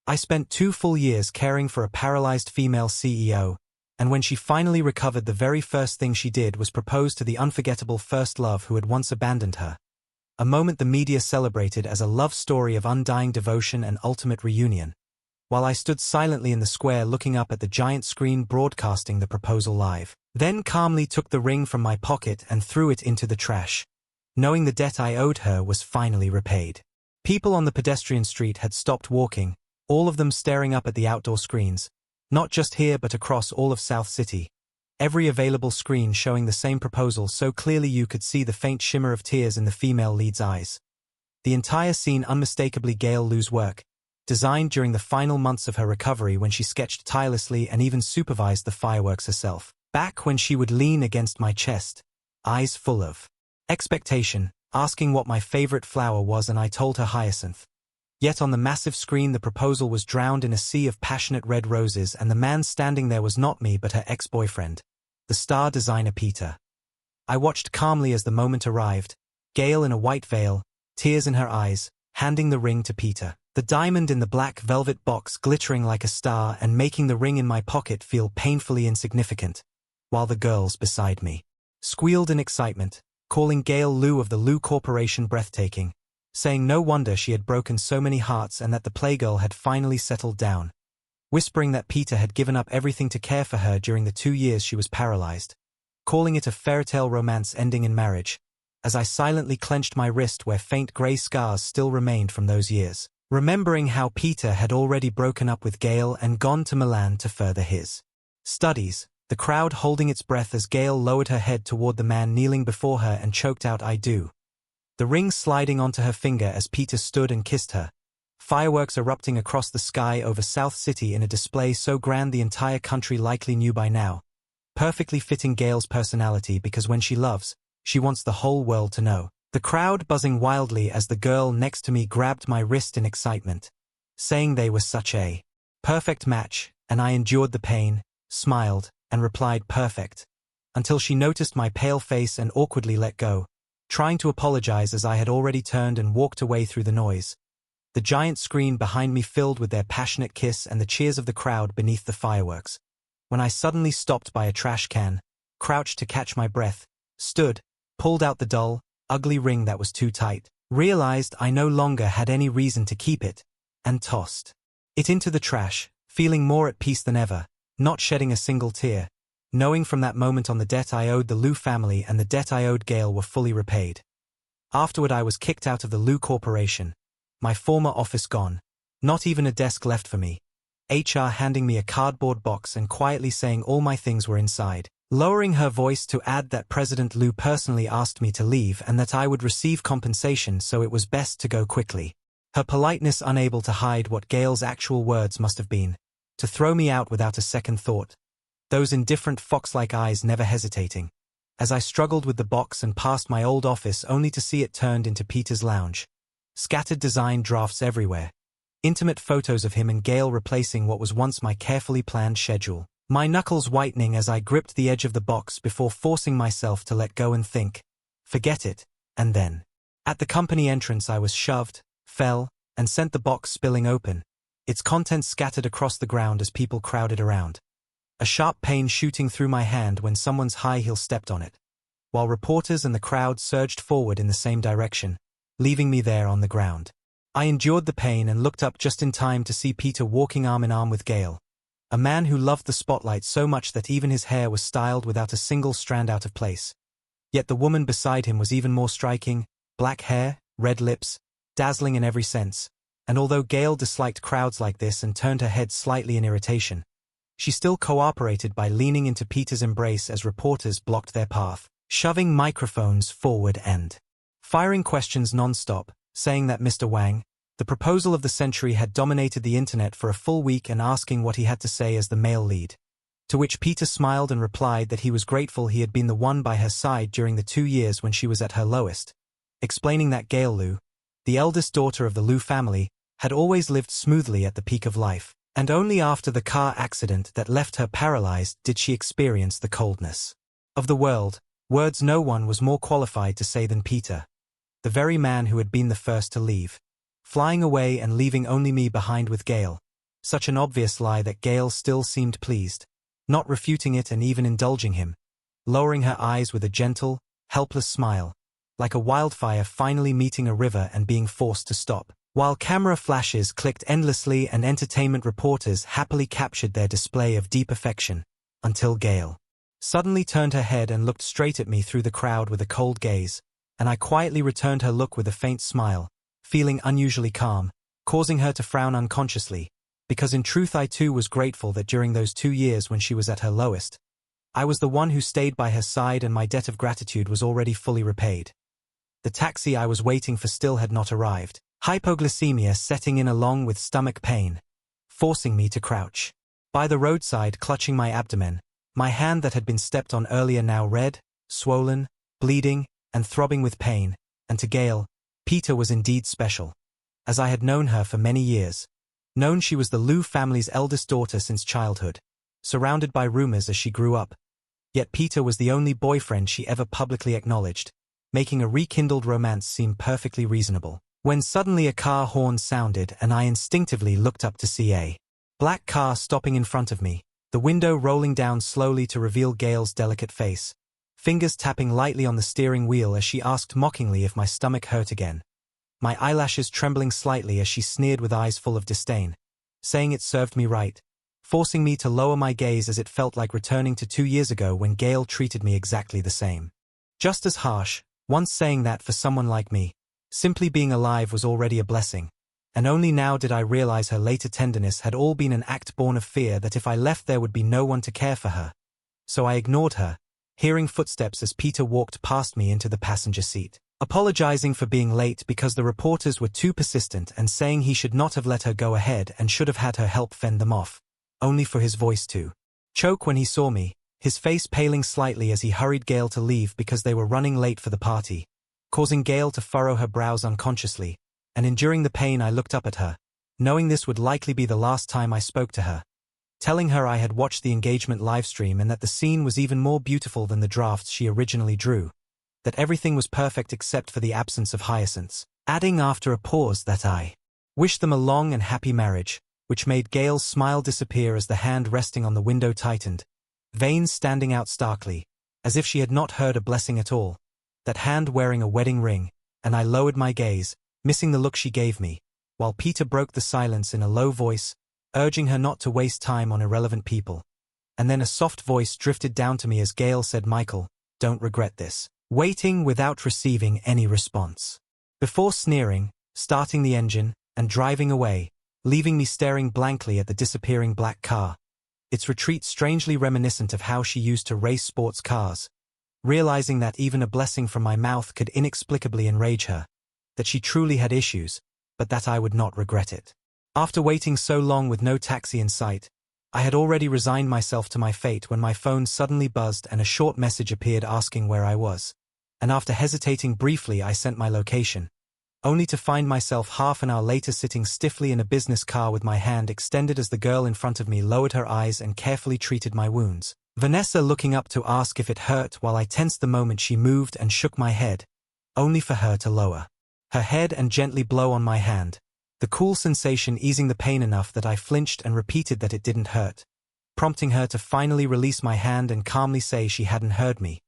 I spent 2 full years caring for a paralyzed female CEO, and when she finally recovered, the very first thing she did was propose to the unforgettable first love who had once abandoned her. A moment the media celebrated as a love story of undying devotion and ultimate reunion, while I stood silently in the square looking up at the giant screen broadcasting the proposal live. Then calmly took the ring from my pocket and threw it into the trash, knowing the debt I owed her was finally repaid. People on the pedestrian street had stopped walking, all of them staring up at the outdoor screens, not just here but across all of South City. Every available screen showing the same proposal so clearly you could see the faint shimmer of tears in the female lead's eyes. The entire scene unmistakably Gail Lu's work, designed during the final months of her recovery when she sketched tirelessly and even supervised the fireworks herself. Back when she would lean against my chest, eyes full of expectation, asking what my favorite flower was, and I told her hyacinth. Yet on the massive screen the proposal was drowned in a sea of passionate red roses, and the man standing there was not me but her ex-boyfriend, the star designer Peter. I watched calmly as the moment arrived, Gail in a white veil, tears in her eyes, handing the ring to Peter. The diamond in the black velvet box glittering like a star and making the ring in my pocket feel painfully insignificant, while the girls beside me squealed in excitement, calling Gail Lu of the Lu Corporation breathtaking, saying no wonder she had broken so many hearts and that the playgirl had finally settled down, whispering that Peter had given up everything to care for her during the 2 years she was paralyzed, calling it a fairytale romance ending in marriage, as I silently clenched my wrist where faint grey scars still remained from those years, remembering how Peter had already broken up with Gail and gone to Milan to further his studies. The crowd holding its breath as Gail lowered her head toward the man kneeling before her and choked out "I do." The ring sliding onto her finger as Peter stood and kissed her. Fireworks erupting across the sky over South City in a display so grand the entire country likely knew by now. Perfectly fitting Gail's personality, because when she loves, she wants the whole world to know. The crowd buzzing wildly as the girl next to me grabbed my wrist in excitement, saying they were such a perfect match, and I endured the pain, smiled, and replied perfect, until she noticed my pale face and awkwardly let go, trying to apologize as I had already turned and walked away through the noise. The giant screen behind me filled with their passionate kiss and the cheers of the crowd beneath the fireworks, when I suddenly stopped by a trash can, crouched to catch my breath, stood, pulled out the dull, ugly ring that was too tight, realized I no longer had any reason to keep it, and tossed it into the trash, feeling more at peace than ever, not shedding a single tear, knowing from that moment on the debt I owed the Lu family and the debt I owed Gail were fully repaid. Afterward I was kicked out of the Lu Corporation, my former office gone, not even a desk left for me, HR handing me a cardboard box and quietly saying all my things were inside, lowering her voice to add that President Lu personally asked me to leave and that I would receive compensation, so it was best to go quickly. Her politeness unable to hide what Gail's actual words must have been, to throw me out without a second thought, those indifferent fox-like eyes never hesitating, as I struggled with the box and passed my old office only to see it turned into Peter's lounge. Scattered design drafts everywhere, intimate photos of him and Gail replacing what was once my carefully planned schedule. My knuckles whitening as I gripped the edge of the box before forcing myself to let go and think, forget it, and then. At the company entrance I was shoved, fell, and sent the box spilling open, its contents scattered across the ground as people crowded around. A sharp pain shooting through my hand when someone's high heel stepped on it, while reporters and the crowd surged forward in the same direction, leaving me there on the ground. I endured the pain and looked up just in time to see Peter walking arm in arm with Gail, a man who loved the spotlight so much that even his hair was styled without a single strand out of place. Yet the woman beside him was even more striking, black hair, red lips, dazzling in every sense, and although Gail disliked crowds like this and turned her head slightly in irritation, she still cooperated by leaning into Peter's embrace as reporters blocked their path, shoving microphones forward and firing questions non-stop, saying that Mr. Wang, the proposal of the century, had dominated the internet for a full week and asking what he had to say as the male lead. To which Peter smiled and replied that he was grateful he had been the one by her side during the 2 years when she was at her lowest, explaining that Gail Lu, the eldest daughter of the Lu family, had always lived smoothly at the peak of life, and only after the car accident that left her paralyzed did she experience the coldness of the world, words no one was more qualified to say than Peter, the very man who had been the first to leave, flying away and leaving only me behind with Gail, Such an obvious lie that Gail still seemed pleased, not refuting it and even indulging him, lowering her eyes with a gentle, helpless smile, like a wildfire finally meeting a river and being forced to stop. While camera flashes clicked endlessly and entertainment reporters happily captured their display of deep affection, until Gail suddenly turned her head and looked straight at me through the crowd with a cold gaze, and I quietly returned her look with a faint smile, feeling unusually calm, causing her to frown unconsciously, because in truth I too was grateful that during those 2 years when she was at her lowest, I was the one who stayed by her side and my debt of gratitude was already fully repaid. The taxi I was waiting for still had not arrived, hypoglycemia setting in along with stomach pain, forcing me to crouch by the roadside clutching my abdomen, my hand that had been stepped on earlier now red, swollen, bleeding, and throbbing with pain, and to Gail, Peter was indeed special. As I had known her for many years, known she was the Liu family's eldest daughter since childhood, surrounded by rumors as she grew up. Yet Peter was the only boyfriend she ever publicly acknowledged, making a rekindled romance seem perfectly reasonable. When suddenly a car horn sounded and I instinctively looked up to see a black car stopping in front of me, the window rolling down slowly to reveal Gail's delicate face, fingers tapping lightly on the steering wheel as she asked mockingly if my stomach hurt again. My eyelashes trembling slightly as she sneered with eyes full of disdain, saying it served me right, forcing me to lower my gaze as it felt like returning to 2 years ago when Gail treated me exactly the same. Just as harsh, once saying that for someone like me, simply being alive was already a blessing, and only now did I realize her later tenderness had all been an act born of fear that if I left there would be no one to care for her. So I ignored her, hearing footsteps as Peter walked past me into the passenger seat, apologizing for being late because the reporters were too persistent and saying he should not have let her go ahead and should have had her help fend them off, only for his voice to choke when he saw me, his face paling slightly as he hurried Gail to leave because they were running late for the party, causing Gail to furrow her brows unconsciously, and enduring the pain I looked up at her, knowing this would likely be the last time I spoke to her, telling her I had watched the engagement livestream and that the scene was even more beautiful than the drafts she originally drew, that everything was perfect except for the absence of hyacinths, adding after a pause that I wished them a long and happy marriage, which made Gail's smile disappear as the hand resting on the window tightened, veins standing out starkly, as if she had not heard a blessing at all, that hand wearing a wedding ring, and I lowered my gaze, missing the look she gave me, while Peter broke the silence in a low voice, urging her not to waste time on irrelevant people. And then a soft voice drifted down to me as Gail said, "Michael, don't regret this." Waiting without receiving any response. Before sneering, starting the engine, and driving away, leaving me staring blankly at the disappearing black car, its retreat strangely reminiscent of how she used to race sports cars, realizing that even a blessing from my mouth could inexplicably enrage her, that she truly had issues, but that I would not regret it. After waiting so long with no taxi in sight, I had already resigned myself to my fate when my phone suddenly buzzed and a short message appeared asking where I was, and after hesitating briefly I sent my location, only to find myself half an hour later sitting stiffly in a business car with my hand extended as the girl in front of me lowered her eyes and carefully treated my wounds, Vanessa looking up to ask if it hurt while I tensed the moment she moved and shook my head, only for her to lower her head and gently blow on my hand, the cool sensation easing the pain enough that I flinched and repeated that it didn't hurt, prompting her to finally release my hand and calmly say she hadn't heard me,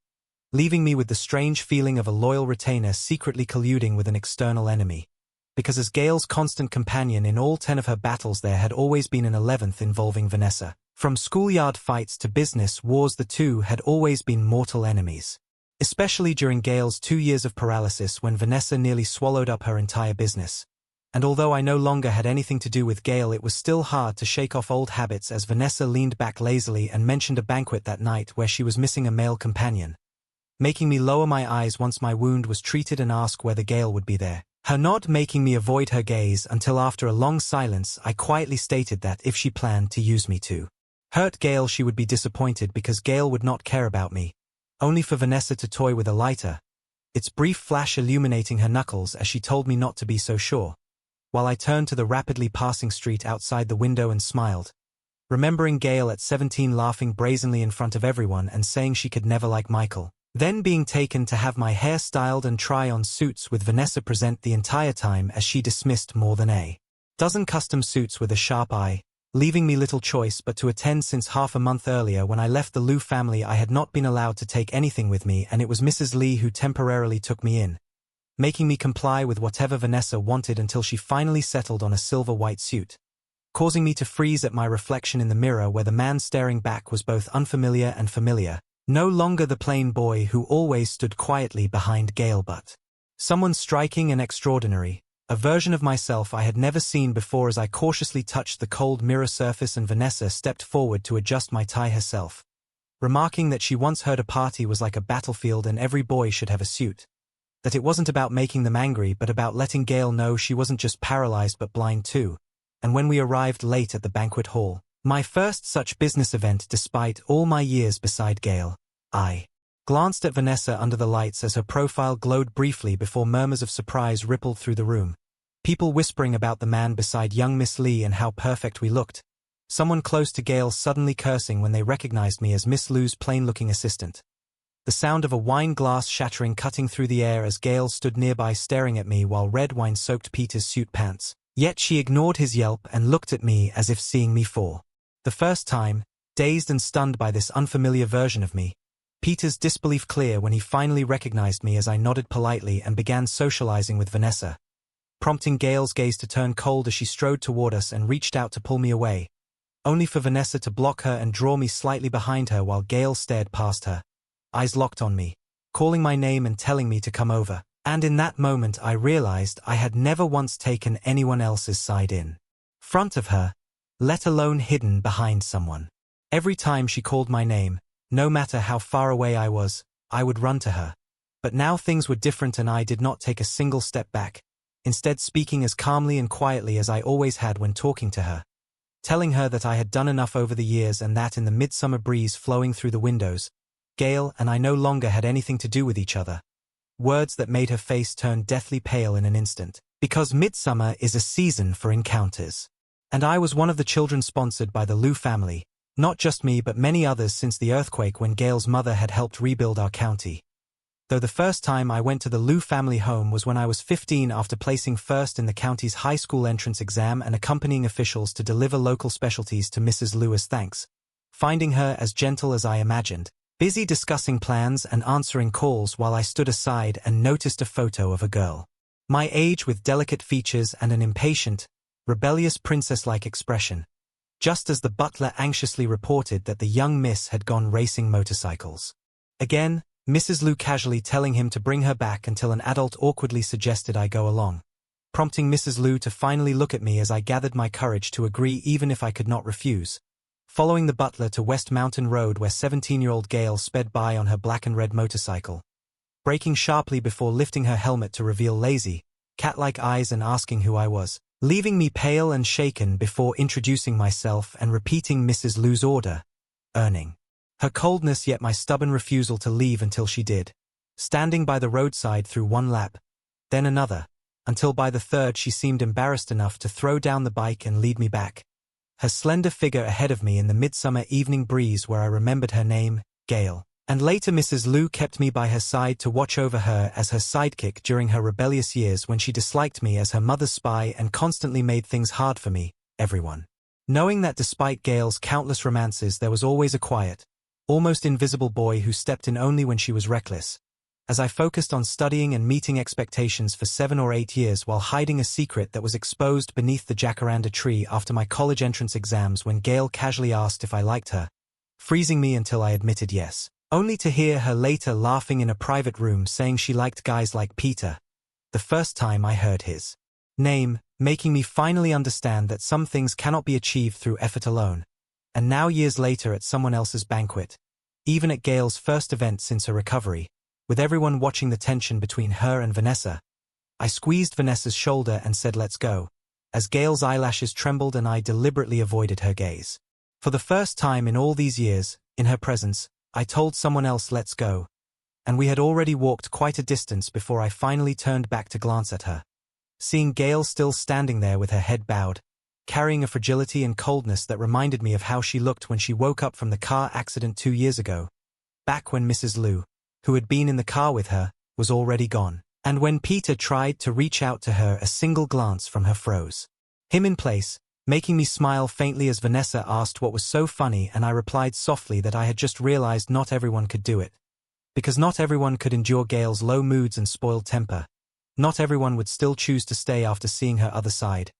leaving me with the strange feeling of a loyal retainer secretly colluding with an external enemy, because as Gail's constant companion in all 10 of her battles there had always been an 11th involving Vanessa. From schoolyard fights to business wars the two had always been mortal enemies. Especially during Gail's 2 years of paralysis when Vanessa nearly swallowed up her entire business. And although I no longer had anything to do with Gail, it was still hard to shake off old habits as Vanessa leaned back lazily and mentioned a banquet that night where she was missing a male companion, making me lower my eyes once my wound was treated and ask whether Gail would be there. Her nod making me avoid her gaze until after a long silence I quietly stated that if she planned to use me to hurt Gail she would be disappointed because Gail would not care about me, only for Vanessa to toy with a lighter, its brief flash illuminating her knuckles as she told me not to be so sure, while I turned to the rapidly passing street outside the window and smiled, remembering Gail at 17 laughing brazenly in front of everyone and saying she could never like Michael, then being taken to have my hair styled and try on suits with Vanessa present the entire time as she dismissed more than a dozen custom suits with a sharp eye, leaving me little choice but to attend since half a month earlier when I left the Liu family I had not been allowed to take anything with me, and it was Mrs. Li who temporarily took me in, making me comply with whatever Vanessa wanted until she finally settled on a silver-white suit, causing me to freeze at my reflection in the mirror where the man staring back was both unfamiliar and familiar, no longer the plain boy who always stood quietly behind Gale but someone striking and extraordinary, a version of myself I had never seen before as I cautiously touched the cold mirror surface and Vanessa stepped forward to adjust my tie herself, remarking that she once heard a party was like a battlefield and every boy should have a suit, that it wasn't about making them angry but about letting Gale know she wasn't just paralyzed but blind too. And when we arrived late at the banquet hall, my first such business event despite all my years beside Gale, I glanced at Vanessa under the lights as her profile glowed briefly before murmurs of surprise rippled through the room. People whispering about the man beside young Miss Li and how perfect we looked. Someone close to Gale suddenly cursing when they recognized me as Miss Liu's plain-looking assistant. The sound of a wine glass shattering cutting through the air as Gale stood nearby staring at me while red wine soaked Peter's suit pants. Yet she ignored his yelp and looked at me as if seeing me for the first time, dazed and stunned by this unfamiliar version of me. Peter's disbelief clear when he finally recognized me as I nodded politely and began socializing with Vanessa, prompting Gale's gaze to turn cold as she strode toward us and reached out to pull me away, only for Vanessa to block her and draw me slightly behind her while Gale stared past her, eyes locked on me, calling my name and telling me to come over. And in that moment I realized I had never once taken anyone else's side in front of her, let alone hidden behind someone. Every time she called my name, no matter how far away I was, I would run to her. But now things were different and I did not take a single step back, instead speaking as calmly and quietly as I always had when talking to her, telling her that I had done enough over the years and that in the midsummer breeze flowing through the windows, Gale and I no longer had anything to do with each other. Words that made her face turn deathly pale in an instant, because midsummer is a season for encounters. And I was one of the children sponsored by the Liu family, not just me but many others since the earthquake when Gale's mother had helped rebuild our county. Though the first time I went to the Liu family home was when I was 15 after placing first in the county's high school entrance exam and accompanying officials to deliver local specialties to Mrs. Liu as thanks, finding her as gentle as I imagined, busy discussing plans and answering calls while I stood aside and noticed a photo of a girl my age with delicate features and an impatient, rebellious princess-like expression, just as the butler anxiously reported that the young miss had gone racing motorcycles. Again, Mrs. Liu casually telling him to bring her back until an adult awkwardly suggested I go along, prompting Mrs. Liu to finally look at me as I gathered my courage to agree even if I could not refuse. Following the butler to West Mountain Road where 17-year-old Gale sped by on her black and red motorcycle, braking sharply before lifting her helmet to reveal lazy, cat-like eyes and asking who I was, leaving me pale and shaken before introducing myself and repeating Mrs. Liu's order, earning her coldness yet my stubborn refusal to leave until she did, standing by the roadside through one lap, then another, until by the third she seemed embarrassed enough to throw down the bike and lead me back, her slender figure ahead of me in the midsummer evening breeze where I remembered her name, Gale. And later Mrs. Liu kept me by her side to watch over her as her sidekick during her rebellious years when she disliked me as her mother's spy and constantly made things hard for me, everyone. Knowing that despite Gale's countless romances there was always a quiet, almost invisible boy who stepped in only when she was reckless, as I focused on studying and meeting expectations for 7 or 8 years while hiding a secret that was exposed beneath the jacaranda tree after my college entrance exams when Gale casually asked if I liked her, freezing me until I admitted yes, only to hear her later laughing in a private room saying she liked guys like Peter, the first time I heard his name, making me finally understand that some things cannot be achieved through effort alone. And now years later at someone else's banquet, even at Gale's first event since her recovery, with everyone watching the tension between her and Vanessa, I squeezed Vanessa's shoulder and said let's go, as Gale's eyelashes trembled and I deliberately avoided her gaze. For the first time in all these years, in her presence, I told someone else let's go, and we had already walked quite a distance before I finally turned back to glance at her, seeing Gale still standing there with her head bowed, carrying a fragility and coldness that reminded me of how she looked when she woke up from the car accident 2 years ago, back when Mrs. Liu, who had been in the car with her, was already gone, and when Peter tried to reach out to her a single glance from her froze him in place, making me smile faintly as Vanessa asked what was so funny, and I replied softly that I had just realized not everyone could do it. Because not everyone could endure Gail's low moods and spoiled temper. Not everyone would still choose to stay after seeing her other side.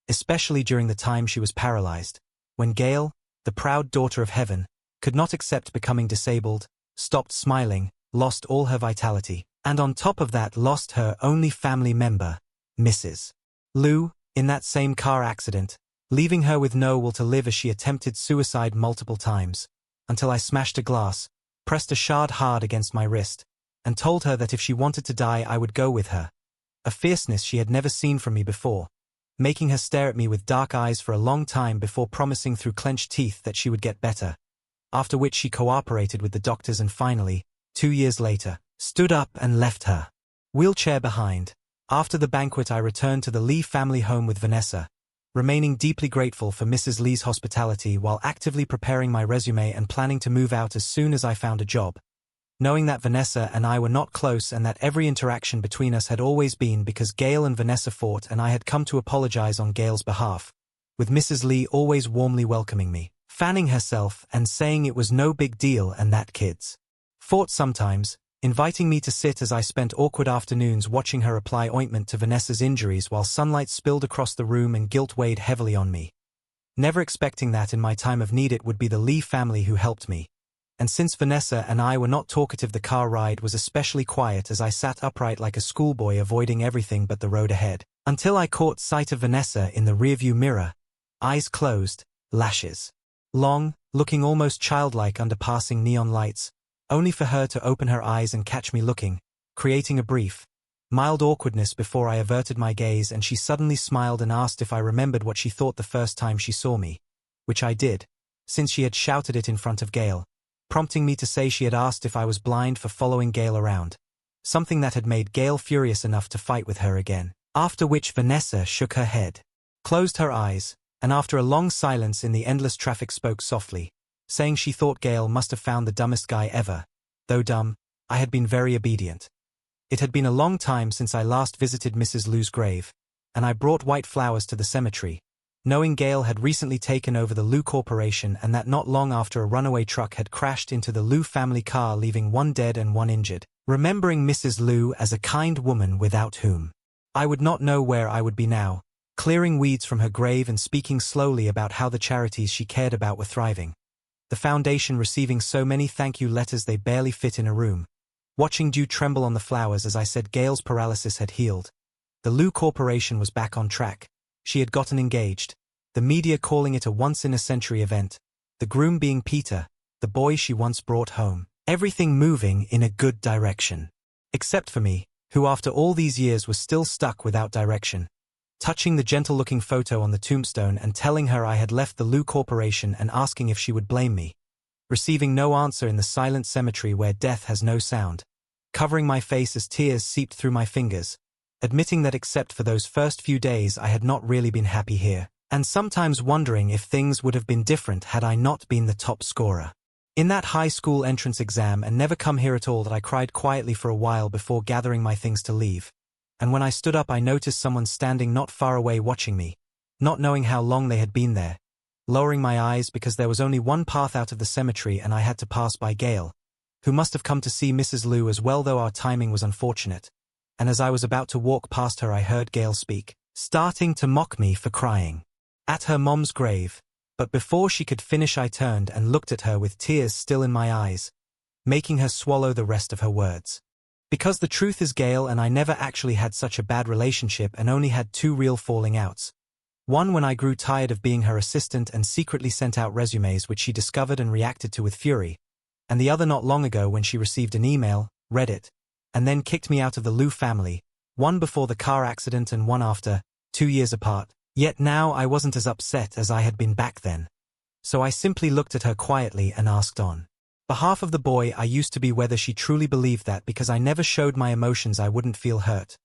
Especially during the time she was paralyzed. When Gail, the proud daughter of heaven, could not accept becoming disabled, stopped smiling, lost all her vitality, and on top of that lost her only family member, Mrs. Lou, in that same car accident, leaving her with no will to live as she attempted suicide multiple times, until I smashed a glass, pressed a shard hard against my wrist, and told her that if she wanted to die I would go with her. A fierceness she had never seen from me before, making her stare at me with dark eyes for a long time before promising through clenched teeth that she would get better. After which she cooperated with the doctors and finally, 2 years later, stood up and left her wheelchair behind. After the banquet I returned to the Lee family home with Vanessa, remaining deeply grateful for Mrs. Lee's hospitality while actively preparing my resume and planning to move out as soon as I found a job. Knowing that Vanessa and I were not close and that every interaction between us had always been because Gail and Vanessa fought, and I had come to apologize on Gail's behalf, with Mrs. Lee always warmly welcoming me, fanning herself and saying it was no big deal and that kids fought sometimes, inviting me to sit as I spent awkward afternoons watching her apply ointment to Vanessa's injuries while sunlight spilled across the room and guilt weighed heavily on me. Never expecting that in my time of need it would be the Lee family who helped me. And since Vanessa and I were not talkative, the car ride was especially quiet as I sat upright like a schoolboy avoiding everything but the road ahead, until I caught sight of Vanessa in the rearview mirror, eyes closed, lashes long, looking almost childlike under passing neon lights, only for her to open her eyes and catch me looking, creating a brief, mild awkwardness before I averted my gaze, and she suddenly smiled and asked if I remembered what she thought the first time she saw me, which I did, since she had shouted it in front of Gail, prompting me to say she had asked if I was blind for following Gail around, something that had made Gail furious enough to fight with her again. After which Vanessa shook her head, closed her eyes, and after a long silence in the endless traffic spoke softly, saying she thought Gail must have found the dumbest guy ever. Though dumb, I had been very obedient. It had been a long time since I last visited Mrs. Lou's grave, and I brought white flowers to the cemetery, knowing Gail had recently taken over the Lou Corporation and that not long after a runaway truck had crashed into the Lou family car leaving 1 dead and 1 injured, remembering Mrs. Lou as a kind woman without whom I would not know where I would be now, clearing weeds from her grave and speaking slowly about how the charities she cared about were thriving. The foundation receiving so many thank you letters they barely fit in a room. Watching dew tremble on the flowers as I said Gail's paralysis had healed. The Lou Corporation was back on track. She had gotten engaged, the media calling it a once-in-a-century event, the groom being Peter, the boy she once brought home, everything moving in a good direction. Except for me, who after all these years was still stuck without direction. Touching the gentle-looking photo on the tombstone and telling her I had left the Lou Corporation and asking if she would blame me. Receiving no answer in the silent cemetery where death has no sound. Covering my face as tears seeped through my fingers. Admitting that except for those first few days I had not really been happy here, and sometimes wondering if things would have been different had I not been the top scorer in that high school entrance exam and never come here at all. That I cried quietly for a while before gathering my things to leave, and when I stood up I noticed someone standing not far away watching me, not knowing how long they had been there, lowering my eyes because there was only one path out of the cemetery and I had to pass by Gail, who must have come to see Mrs. Lou as well, though our timing was unfortunate. And as I was about to walk past her I heard Gail speak, starting to mock me for crying at her mom's grave, but before she could finish I turned and looked at her with tears still in my eyes, making her swallow the rest of her words. Because the truth is Gail and I never actually had such a bad relationship and only had 2 real falling outs. One when I grew tired of being her assistant and secretly sent out resumes which she discovered and reacted to with fury, and the other not long ago when she received an email, read it, and then kicked me out of the Lou family, one before the car accident and one after, 2 years apart. Yet now I wasn't as upset as I had been back then. So I simply looked at her quietly and asked on behalf of the boy I used to be whether she truly believed that because I never showed my emotions I wouldn't feel hurt.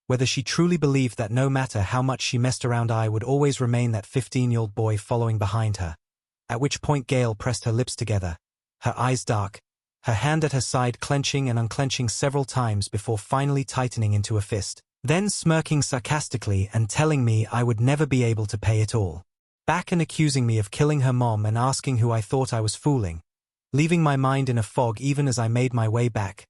Whether she truly believed that no matter how much she messed around I would always remain that 15-year-old boy following behind her. At which point Gail pressed her lips together, her eyes dark, her hand at her side clenching and unclenching several times before finally tightening into a fist, then smirking sarcastically and telling me I would never be able to pay it all. back and accusing me of killing her mom and asking who I thought I was fooling, leaving my mind in a fog even as I made my way back,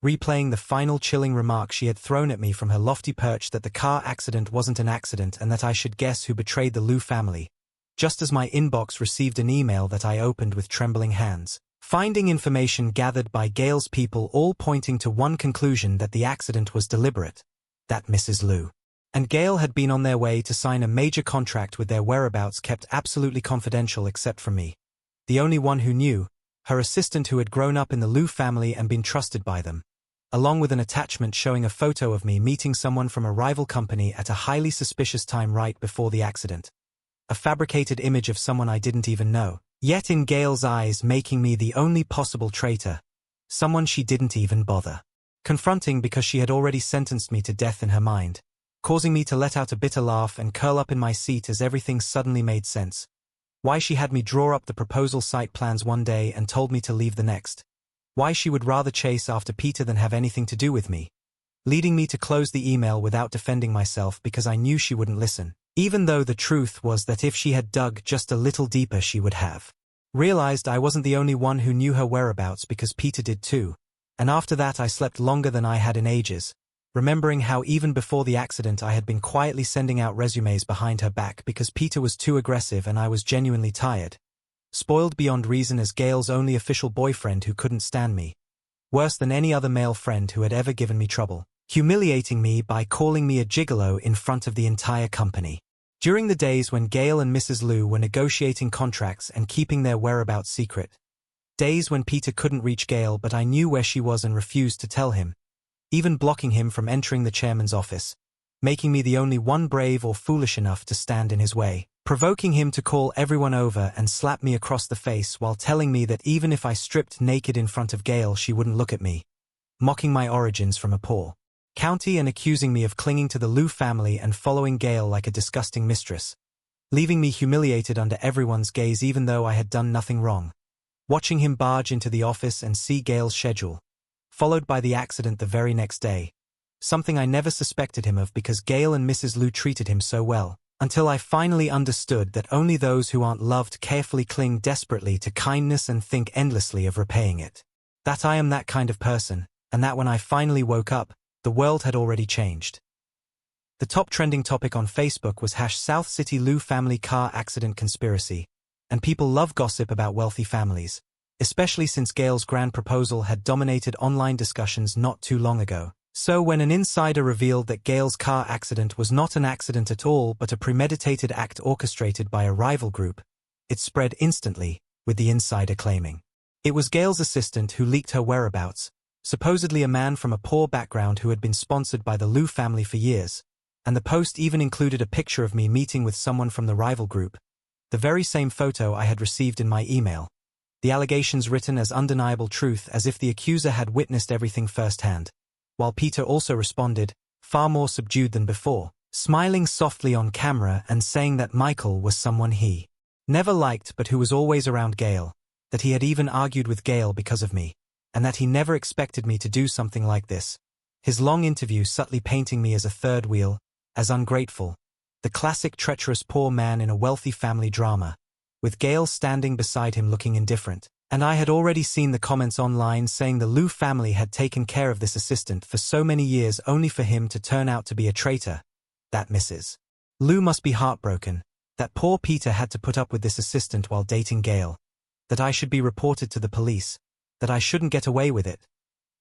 replaying the final chilling remark she had thrown at me from her lofty perch that the car accident wasn't an accident and that I should guess who betrayed the Liu family, just as my inbox received an email that I opened with trembling hands, finding information gathered by Gail's people all pointing to one conclusion: that the accident was deliberate, that Mrs. Liu and Gail had been on their way to sign a major contract with their whereabouts kept absolutely confidential except for me, the only one who knew, her assistant who had grown up in the Liu family and been trusted by them, along with an attachment showing a photo of me meeting someone from a rival company at a highly suspicious time right before the accident. A fabricated image of someone I didn't even know, yet in Gail's eyes making me the only possible traitor, someone she didn't even bother confronting because she had already sentenced me to death in her mind, causing me to let out a bitter laugh and curl up in my seat as everything suddenly made sense. Why she had me draw up the proposal site plans one day and told me to leave the next. Why she would rather chase after Peter than have anything to do with me, leading me to close the email without defending myself because I knew she wouldn't listen, even though the truth was that if she had dug just a little deeper she would have realized I wasn't the only one who knew her whereabouts because Peter did too. And after that I slept longer than I had in ages, remembering how even before the accident I had been quietly sending out resumes behind her back because Peter was too aggressive and I was genuinely tired. Spoiled beyond reason as Gail's only official boyfriend who couldn't stand me. Worse than any other male friend who had ever given me trouble. Humiliating me by calling me a gigolo in front of the entire company. During the days when Gail and Mrs. Liu were negotiating contracts and keeping their whereabouts secret. Days when Peter couldn't reach Gail but I knew where she was and refused to tell him. Even blocking him from entering the chairman's office, making me the only one brave or foolish enough to stand in his way, provoking him to call everyone over and slap me across the face while telling me that even if I stripped naked in front of Gail she wouldn't look at me, mocking my origins from a poor county and accusing me of clinging to the Liu family and following Gail like a disgusting mistress, leaving me humiliated under everyone's gaze even though I had done nothing wrong, watching him barge into the office and see Gail's schedule, followed by the accident the very next day, something I never suspected him of because Gail and Mrs. Liu treated him so well, until I finally understood that only those who aren't loved carefully cling desperately to kindness and think endlessly of repaying it. That I am that kind of person, and that when I finally woke up, the world had already changed. The top trending topic on Facebook was #South City Liu family car accident conspiracy, and people love gossip about wealthy families, especially since Gail's grand proposal had dominated online discussions not too long ago. So when an insider revealed that Gail's car accident was not an accident at all but a premeditated act orchestrated by a rival group, it spread instantly, with the insider claiming it was Gail's assistant who leaked her whereabouts, supposedly a man from a poor background who had been sponsored by the Liu family for years, and the post even included a picture of me meeting with someone from the rival group, the very same photo I had received in my email. The allegations written as undeniable truth as if the accuser had witnessed everything firsthand, while Peter also responded, far more subdued than before, smiling softly on camera and saying that Michael was someone he never liked but who was always around Gail, that he had even argued with Gail because of me, and that he never expected me to do something like this. His long interview subtly painting me as a third wheel, as ungrateful, the classic treacherous poor man in a wealthy family drama, with Gail standing beside him looking indifferent. And I had already seen the comments online saying the Liu family had taken care of this assistant for so many years only for him to turn out to be a traitor. That Mrs. Liu must be heartbroken, that poor Peter had to put up with this assistant while dating Gail, that I should be reported to the police, that I shouldn't get away with it,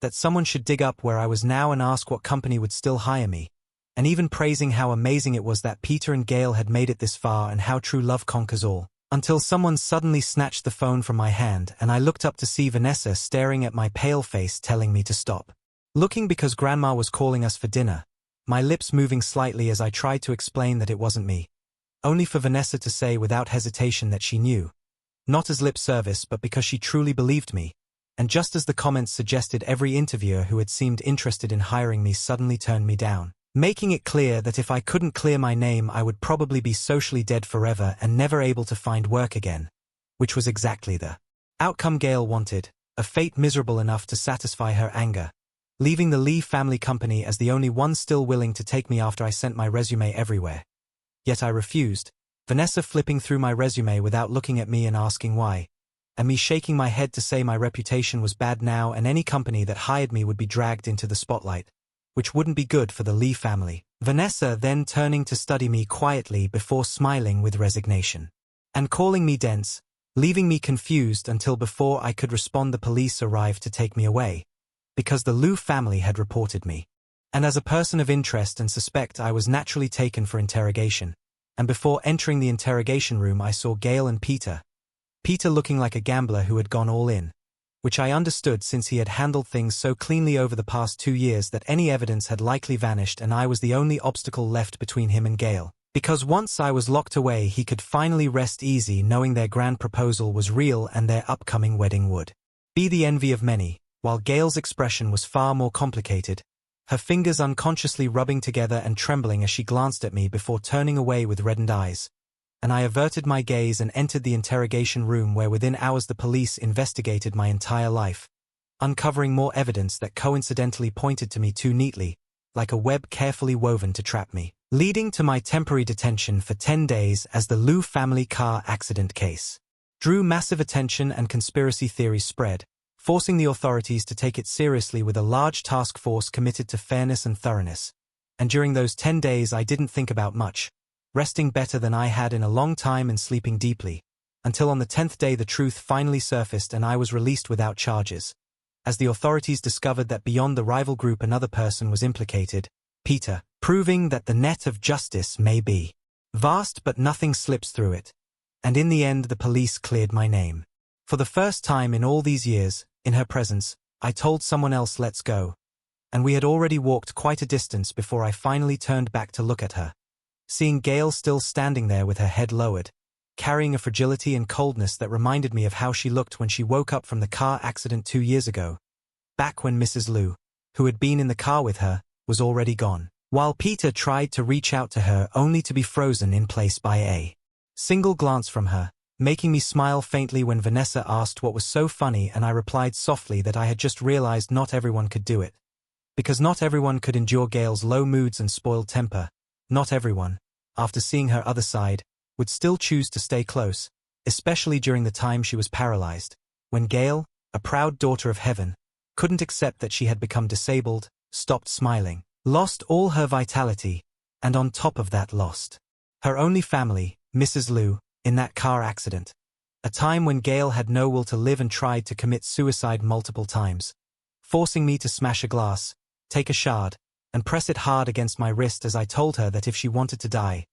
that someone should dig up where I was now and ask what company would still hire me, and even praising how amazing it was that Peter and Gail had made it this far and how true love conquers all. Until someone suddenly snatched the phone from my hand and I looked up to see Vanessa staring at my pale face telling me to stop looking because Grandma was calling us for dinner, my lips moving slightly as I tried to explain that it wasn't me, only for Vanessa to say without hesitation that she knew, not as lip service but because she truly believed me, and just as the comments suggested, every interviewer who had seemed interested in hiring me suddenly turned me down, making it clear that if I couldn't clear my name I would probably be socially dead forever and never able to find work again, which was exactly the outcome Gail wanted, a fate miserable enough to satisfy her anger, leaving the Lee family company as the only one still willing to take me after I sent my resume everywhere. Yet I refused, Vanessa flipping through my resume without looking at me and asking why, and me shaking my head to say my reputation was bad now and any company that hired me would be dragged into the spotlight, which wouldn't be good for the Lee family. Vanessa then turning to study me quietly before smiling with resignation, and calling me dense, leaving me confused until before I could respond the police arrived to take me away, because the Liu family had reported me. And as a person of interest and suspect I was naturally taken for interrogation, and before entering the interrogation room I saw Gail and Peter looking like a gambler who had gone all in, which I understood since he had handled things so cleanly over the past 2 years that any evidence had likely vanished and I was the only obstacle left between him and Gail. Because once I was locked away he could finally rest easy knowing their grand proposal was real and their upcoming wedding would be the envy of many, while Gail's expression was far more complicated, her fingers unconsciously rubbing together and trembling as she glanced at me before turning away with reddened eyes. And I averted my gaze and entered the interrogation room where within hours the police investigated my entire life, uncovering more evidence that coincidentally pointed to me too neatly, like a web carefully woven to trap me, leading to my temporary detention for 10 days as the Liu family car accident case drew massive attention and conspiracy theories spread, forcing the authorities to take it seriously with a large task force committed to fairness and thoroughness. And during those 10 days I didn't think about much, resting better than I had in a long time and sleeping deeply, until on the 10th day the truth finally surfaced and I was released without charges, as the authorities discovered that beyond the rival group another person was implicated, Peter, proving that the net of justice may be vast but nothing slips through it. And in the end the police cleared my name. For the first time in all these years, in her presence, I told someone else let's go, and we had already walked quite a distance before I finally turned back to look at her, seeing Gail still standing there with her head lowered, carrying a fragility and coldness that reminded me of how she looked when she woke up from the car accident 2 years ago, back when Mrs. Liu, who had been in the car with her, was already gone, while Peter tried to reach out to her only to be frozen in place by a single glance from her, making me smile faintly when Vanessa asked what was so funny and I replied softly that I had just realized not everyone could do it. Because not everyone could endure Gail's low moods and spoiled temper, not everyone, after seeing her other side, would still choose to stay close, especially during the time she was paralyzed, when Gail, a proud daughter of heaven, couldn't accept that she had become disabled, stopped smiling, lost all her vitality, and on top of that lost her only family, Mrs. Liu, in that car accident, a time when Gail had no will to live and tried to commit suicide multiple times, forcing me to smash a glass, take a shard, and press it hard against my wrist as I told her that if she wanted to die,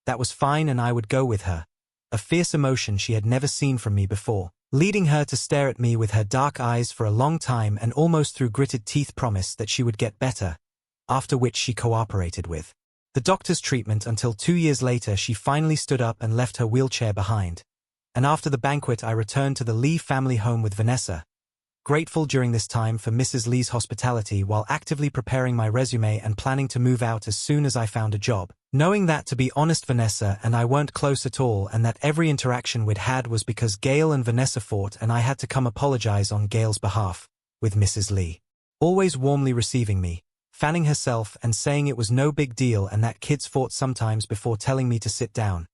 that was fine and I would go with her, a fierce emotion she had never seen from me before, leading her to stare at me with her dark eyes for a long time and almost through gritted teeth promise that she would get better, after which she cooperated with the doctor's treatment until 2 years later she finally stood up and left her wheelchair behind. And after the banquet I returned to the Lee family home with Vanessa, grateful during this time for Mrs. Lee's hospitality while actively preparing my resume and planning to move out as soon as I found a job, knowing that, to be honest, Vanessa and I weren't close at all and that every interaction we'd had was because Gail and Vanessa fought and I had to come apologize on Gail's behalf, with Mrs. Lee always warmly receiving me, fanning herself and saying it was no big deal and that kids fought sometimes before telling me to sit down,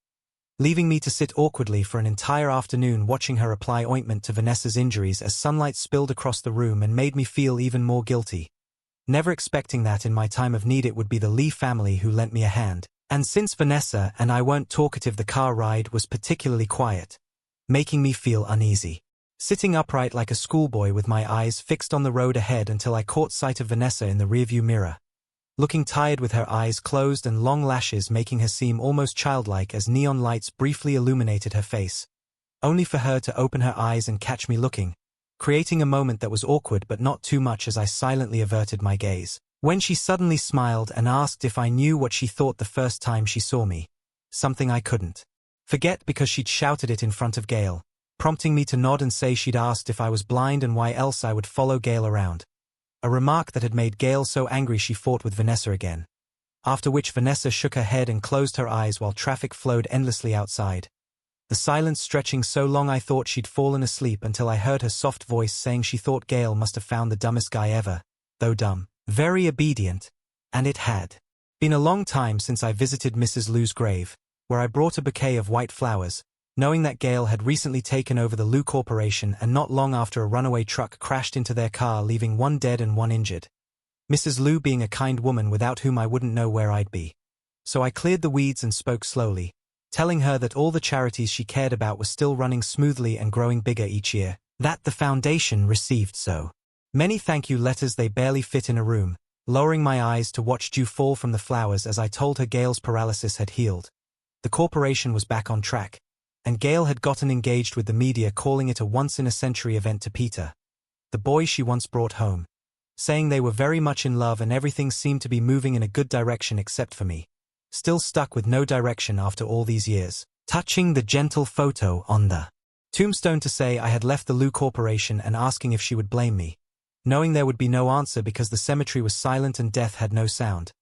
leaving me to sit awkwardly for an entire afternoon watching her apply ointment to Vanessa's injuries as sunlight spilled across the room and made me feel even more guilty, never expecting that in my time of need it would be the Lee family who lent me a hand. And since Vanessa and I weren't talkative the car ride was particularly quiet, making me feel uneasy. Sitting upright like a schoolboy with my eyes fixed on the road ahead until I caught sight of Vanessa in the rearview mirror, looking tired with her eyes closed and long lashes making her seem almost childlike as neon lights briefly illuminated her face, only for her to open her eyes and catch me looking, creating a moment that was awkward but not too much as I silently averted my gaze, when she suddenly smiled and asked if I knew what she thought the first time she saw me, something I couldn't forget because she'd shouted it in front of Gail, prompting me to nod and say she'd asked if I was blind and why else I would follow Gail around. A remark that had made Gail so angry she fought with Vanessa again. After which Vanessa shook her head and closed her eyes while traffic flowed endlessly outside, the silence stretching so long I thought she'd fallen asleep until I heard her soft voice saying she thought Gail must have found the dumbest guy ever, though dumb, very obedient, and it had been a long time since I visited Mrs. Liu's grave, where I brought a bouquet of white flowers, knowing that Gail had recently taken over the Lou Corporation and not long after a runaway truck crashed into their car, leaving one dead and one injured. Mrs. Lou being a kind woman without whom I wouldn't know where I'd be. So I cleared the weeds and spoke slowly, telling her that all the charities she cared about were still running smoothly and growing bigger each year, that the foundation received so many thank you letters they barely fit in a room, lowering my eyes to watch dew fall from the flowers as I told her Gail's paralysis had healed. The corporation was back on track, and Gail had gotten engaged with the media, calling it a once-in-a-century event to Peter, the boy she once brought home, saying they were very much in love and everything seemed to be moving in a good direction except for me, still stuck with no direction after all these years, touching the gentle photo on the tombstone to say I had left the Lou Corporation and asking if she would blame me, knowing there would be no answer because the cemetery was silent and death had no sound,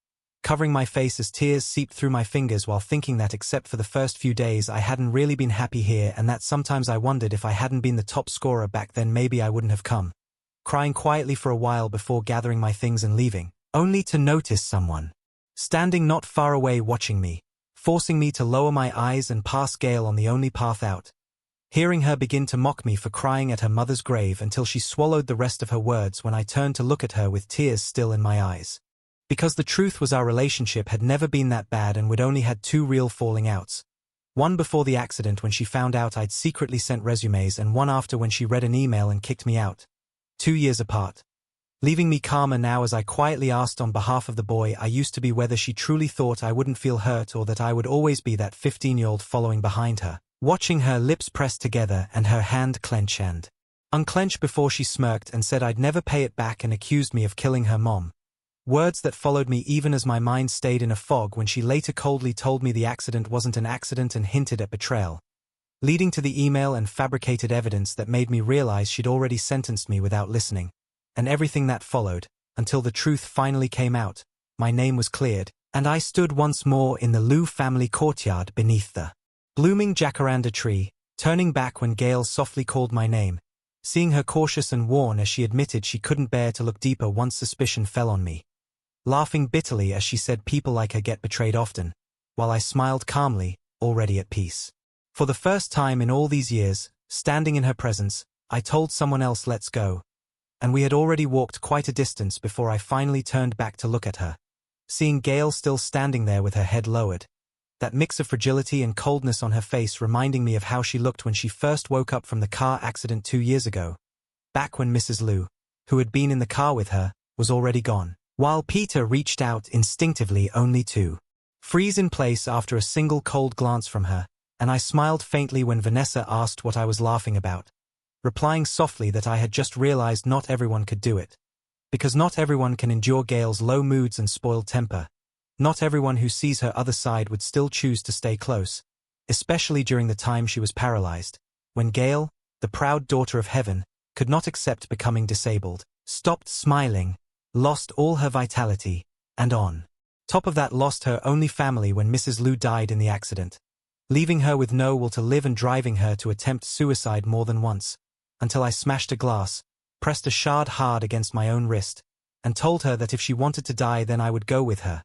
covering my face as tears seeped through my fingers while thinking that except for the first few days I hadn't really been happy here and that sometimes I wondered if I hadn't been the top scorer back then maybe I wouldn't have come. Crying quietly for a while before gathering my things and leaving, only to notice someone standing not far away watching me, forcing me to lower my eyes and pass Gail on the only path out. Hearing her begin to mock me for crying at her mother's grave until she swallowed the rest of her words when I turned to look at her with tears still in my eyes. Because the truth was our relationship had never been that bad and we'd only had 2 real falling outs. One before the accident when she found out I'd secretly sent resumes and one after when she read an email and kicked me out. 2 years apart. Leaving me calmer now as I quietly asked on behalf of the boy I used to be whether she truly thought I wouldn't feel hurt or that I would always be that 15-year-old following behind her, watching her lips press together and her hand clench and unclench before she smirked and said I'd never pay it back and accused me of killing her mom. Words that followed me even as my mind stayed in a fog when she later coldly told me the accident wasn't an accident and hinted at betrayal, leading to the email and fabricated evidence that made me realize she'd already sentenced me without listening, and everything that followed, until the truth finally came out, my name was cleared, and I stood once more in the Lou family courtyard beneath the blooming jacaranda tree, turning back when Gail softly called my name, seeing her cautious and worn as she admitted she couldn't bear to look deeper once suspicion fell on me, laughing bitterly as she said people like her get betrayed often, while I smiled calmly, already at peace. For the first time in all these years, standing in her presence, I told someone else let's go, and we had already walked quite a distance before I finally turned back to look at her, seeing Gail still standing there with her head lowered, that mix of fragility and coldness on her face reminding me of how she looked when she first woke up from the car accident 2 years ago, back when Mrs. Lou, who had been in the car with her, was already gone, while Peter reached out instinctively only to freeze in place after a single cold glance from her, and I smiled faintly when Vanessa asked what I was laughing about, replying softly that I had just realized not everyone could do it. Because not everyone can endure Gail's low moods and spoiled temper. Not everyone who sees her other side would still choose to stay close, especially during the time she was paralyzed, when Gail, the proud daughter of heaven, could not accept becoming disabled, stopped smiling, lost all her vitality, and on top of that lost her only family when Mrs. Lou died in the accident, leaving her with no will to live and driving her to attempt suicide more than once, until I smashed a glass, pressed a shard hard against my own wrist, and told her that if she wanted to die then I would go with her.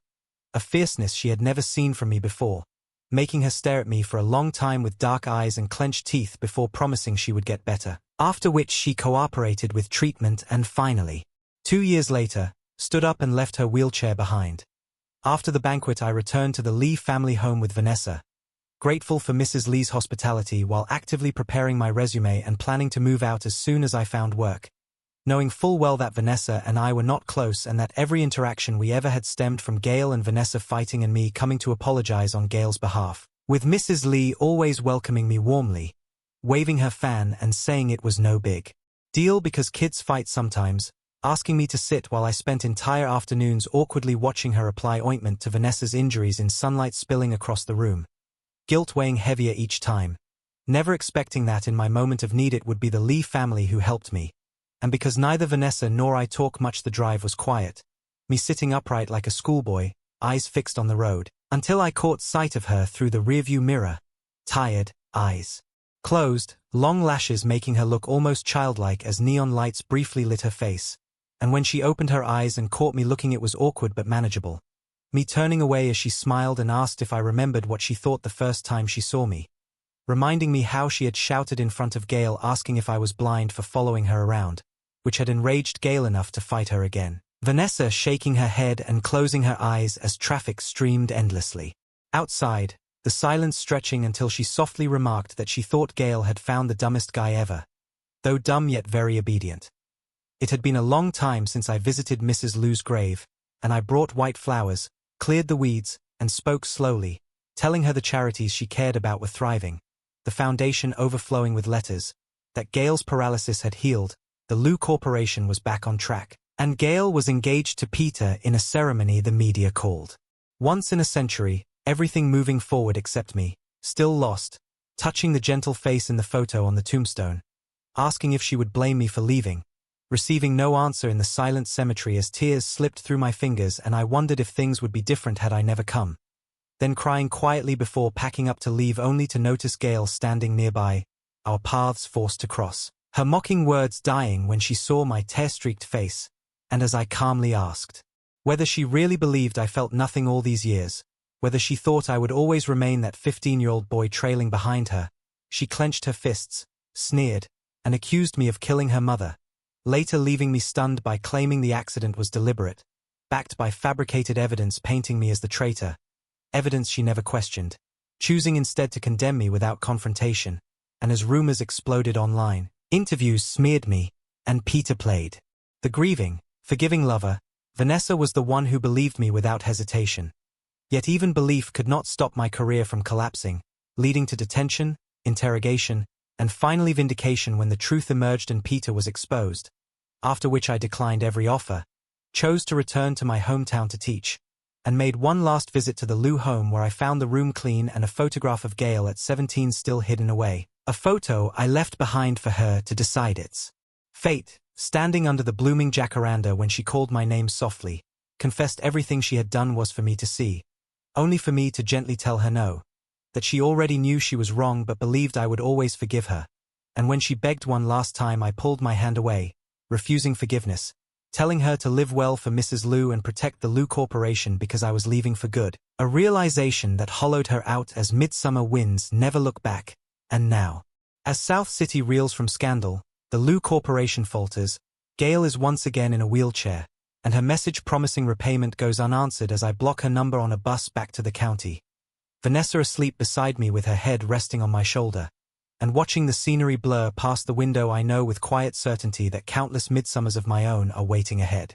A fierceness she had never seen from me before, making her stare at me for a long time with dark eyes and clenched teeth before promising she would get better, after which she cooperated with treatment and finally, 2 years later, stood up and left her wheelchair behind. After the banquet I returned to the Lee family home with Vanessa, grateful for Mrs. Lee's hospitality while actively preparing my resume and planning to move out as soon as I found work, knowing full well that Vanessa and I were not close and that every interaction we ever had stemmed from Gail and Vanessa fighting and me coming to apologize on Gail's behalf, with Mrs. Lee always welcoming me warmly, waving her fan and saying it was no big deal because kids fight sometimes, asking me to sit while I spent entire afternoons awkwardly watching her apply ointment to Vanessa's injuries in sunlight spilling across the room, guilt weighing heavier each time, never expecting that in my moment of need it would be the Lee family who helped me. And because neither Vanessa nor I talk much the drive was quiet, me sitting upright like a schoolboy, eyes fixed on the road, until I caught sight of her through the rearview mirror, tired, eyes closed, long lashes making her look almost childlike as neon lights briefly lit her face, and when she opened her eyes and caught me looking it was awkward but manageable, me turning away as she smiled and asked if I remembered what she thought the first time she saw me, reminding me how she had shouted in front of Gail asking if I was blind for following her around, which had enraged Gail enough to fight her again. Vanessa shaking her head and closing her eyes as traffic streamed endlessly. Outside, the silence stretching until she softly remarked that she thought Gail had found the dumbest guy ever, though dumb yet very obedient. It had been a long time since I visited Mrs. Lou's grave, and I brought white flowers, cleared the weeds, and spoke slowly, telling her the charities she cared about were thriving, the foundation overflowing with letters, that Gail's paralysis had healed, the Lou Corporation was back on track, and Gail was engaged to Peter in a ceremony the media called Once in a Century, everything moving forward except me, still lost, touching the gentle face in the photo on the tombstone, asking if she would blame me for leaving, receiving no answer in the silent cemetery as tears slipped through my fingers and I wondered if things would be different had I never come. Then crying quietly before packing up to leave only to notice Gail standing nearby, our paths forced to cross. Her mocking words dying when she saw my tear-streaked face, and as I calmly asked whether she really believed I felt nothing all these years, whether she thought I would always remain that 15-year-old boy trailing behind her, she clenched her fists, sneered, and accused me of killing her mother, later leaving me stunned by claiming the accident was deliberate, backed by fabricated evidence painting me as the traitor, evidence she never questioned, choosing instead to condemn me without confrontation, and as rumors exploded online, interviews smeared me, and Peter played the grieving, forgiving lover. Vanessa was the one who believed me without hesitation. Yet even belief could not stop my career from collapsing, leading to detention, interrogation, and finally vindication when the truth emerged and Peter was exposed, after which I declined every offer, chose to return to my hometown to teach, and made one last visit to the Lou home where I found the room clean and a photograph of Gail at 17 still hidden away, a photo I left behind for her to decide its fate, standing under the blooming jacaranda when she called my name softly, confessed everything she had done was for me to see, only for me to gently tell her no, that she already knew she was wrong but believed I would always forgive her, and when she begged one last time I pulled my hand away, refusing forgiveness, telling her to live well for Mrs. Lou and protect the Lou Corporation because I was leaving for good, a realization that hollowed her out as midsummer winds never look back, and now, as South City reels from scandal, the Lou Corporation falters, Gail is once again in a wheelchair, and her message promising repayment goes unanswered as I block her number on a bus back to the county. Vanessa asleep beside me with her head resting on my shoulder, and watching the scenery blur past the window I know with quiet certainty that countless midsummers of my own are waiting ahead.